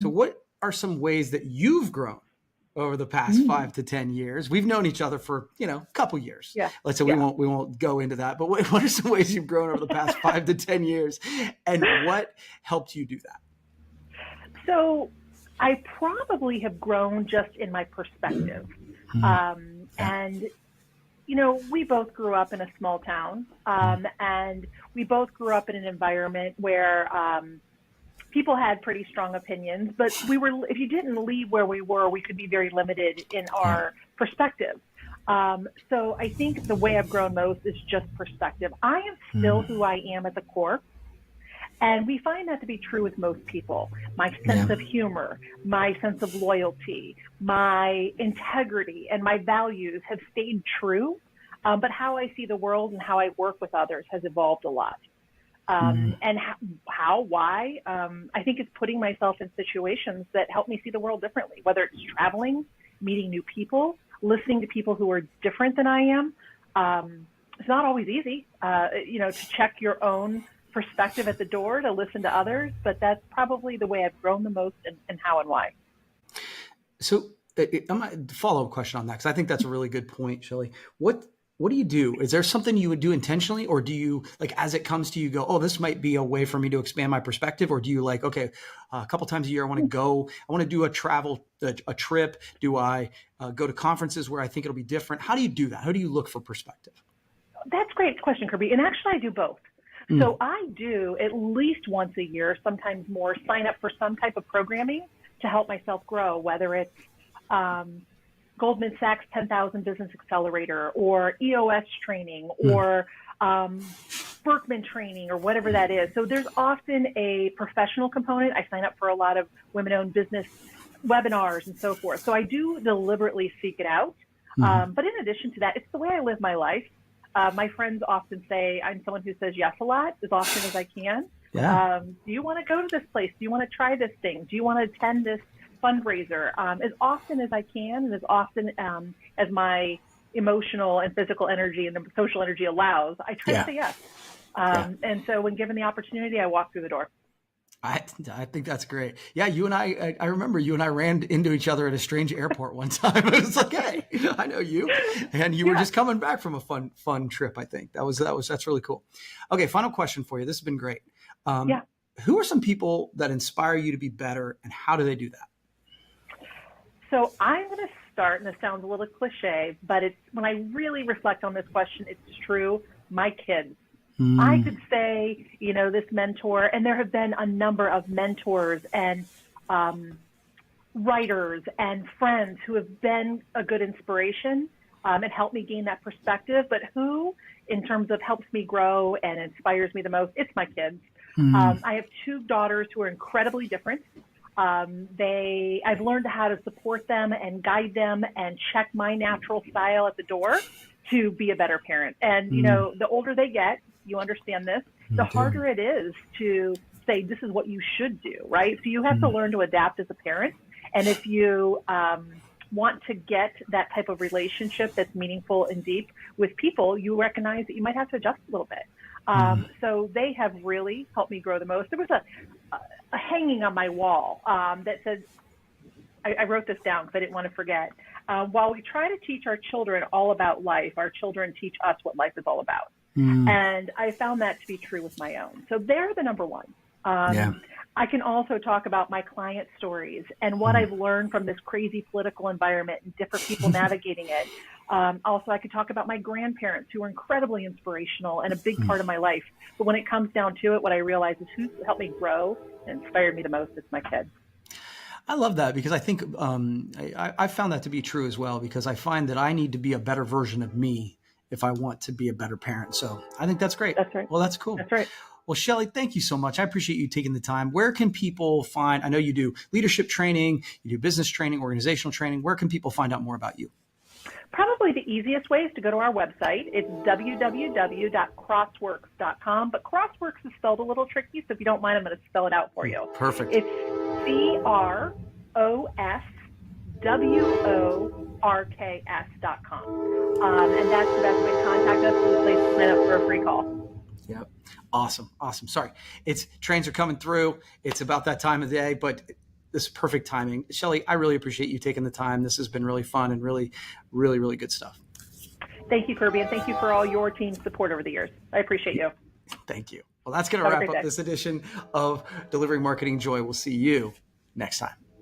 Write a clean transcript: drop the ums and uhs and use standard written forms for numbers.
So what are some ways that you've grown over the past 5 to 10 years? We've known each other for, a couple years. Yeah. Let's say we won't go into that, but what are some ways you've grown over the past 5 to 10 years, and what helped you do that? So I probably have grown just in my perspective. And, we both grew up in a small town, and we both grew up in an environment where people had pretty strong opinions, but if you didn't leave where we were, we could be very limited in our perspective. So I think the way I've grown most is just perspective. I am still who I am at the core. And we find that to be true with most people. My sense of humor, my sense of loyalty, my integrity, and my values have stayed true. But how I see the world and how I work with others has evolved a lot. And why? I think it's putting myself in situations that help me see the world differently, whether it's traveling, meeting new people, listening to people who are different than I am. It's not always easy, to check your own perspective at the door, to listen to others, but that's probably the way I've grown the most, and how and why. So I'm a follow-up question on that, because I think that's a really good point, Shelly. What do you do? Is there something you would do intentionally, or do you, as it comes to you, go, oh, this might be a way for me to expand my perspective? Or do you okay, a couple times a year, I want to do a trip. Do I go to conferences where I think it'll be different? How do you do that? How do you look for perspective? That's a great question, Kirby. And actually I do both. So I do at least once a year, sometimes more, sign up for some type of programming to help myself grow, whether it's Goldman Sachs 10,000 Business Accelerator, or EOS training, or Berkman training, or whatever that is. So there's often a professional component. I sign up for a lot of women-owned business webinars and so forth. So I do deliberately seek it out. But in addition to that, it's the way I live my life. My friends often say I'm someone who says yes a lot, as often as I can. Yeah. Do you want to go to this place? Do you want to try this thing? Do you want to attend this fundraiser? As often as I can, and as often as my emotional and physical energy and the social energy allows, I try to say yes. And so when given the opportunity, I walk through the door. I think that's great. Yeah, you and I remember you and I ran into each other at a strange airport one time. It was like, hey, I know you. And you were just coming back from a fun trip, I think. That's really cool. Okay, final question for you. This has been great. Who are some people that inspire you to be better, and how do they do that? So I'm going to start, and this sounds a little cliche, but it's when I really reflect on this question, it's true. My kids. I could say, this mentor, and there have been a number of mentors and writers and friends who have been a good inspiration and helped me gain that perspective. But who, in terms of helps me grow and inspires me the most, it's my kids. I have two daughters who are incredibly different. I've learned how to support them and guide them and check my natural style at the door to be a better parent. And, the older they get, you understand this, the harder it is to say, this is what you should do, right? So you have to learn to adapt as a parent. And if you want to get that type of relationship that's meaningful and deep with people, you recognize that you might have to adjust a little bit. So they have really helped me grow the most. There was a hanging on my wall that says, I wrote this down because I didn't want to forget. While we try to teach our children all about life, our children teach us what life is all about. And I found that to be true with my own. So they're the number one. I can also talk about my client stories and what I've learned from this crazy political environment and different people navigating it. Also, I could talk about my grandparents, who are incredibly inspirational and a big part of my life. But when it comes down to it, what I realize is who's helped me grow and inspired me the most is my kids. I love that, because I think I found that to be true as well, because I find that I need to be a better version of me if I want to be a better parent. So I think that's great. That's right. Well, that's cool. That's right. Well, Shelly, thank you so much. I appreciate you taking the time. Where can people find, I know you do leadership training, you do business training, organizational training. Where can people find out more about you? Probably the easiest way is to go to our website. It's www.crossworks.com, but Crossworks is spelled a little tricky, so if you don't mind, I'm going to spell it out for you. Perfect. It's CROSWORKS.com. And that's the best way to contact us, and the place to sign up for a free call. Yep. Awesome. Sorry. Trains are coming through. It's about that time of day, but this is perfect timing. Shelly, I really appreciate you taking the time. This has been really fun and really, really, really good stuff. Thank you, Kirby, and thank you for all your team's support over the years. I appreciate you. Thank you. Well, that's going to wrap up this edition of Delivering Marketing Joy. We'll see you next time.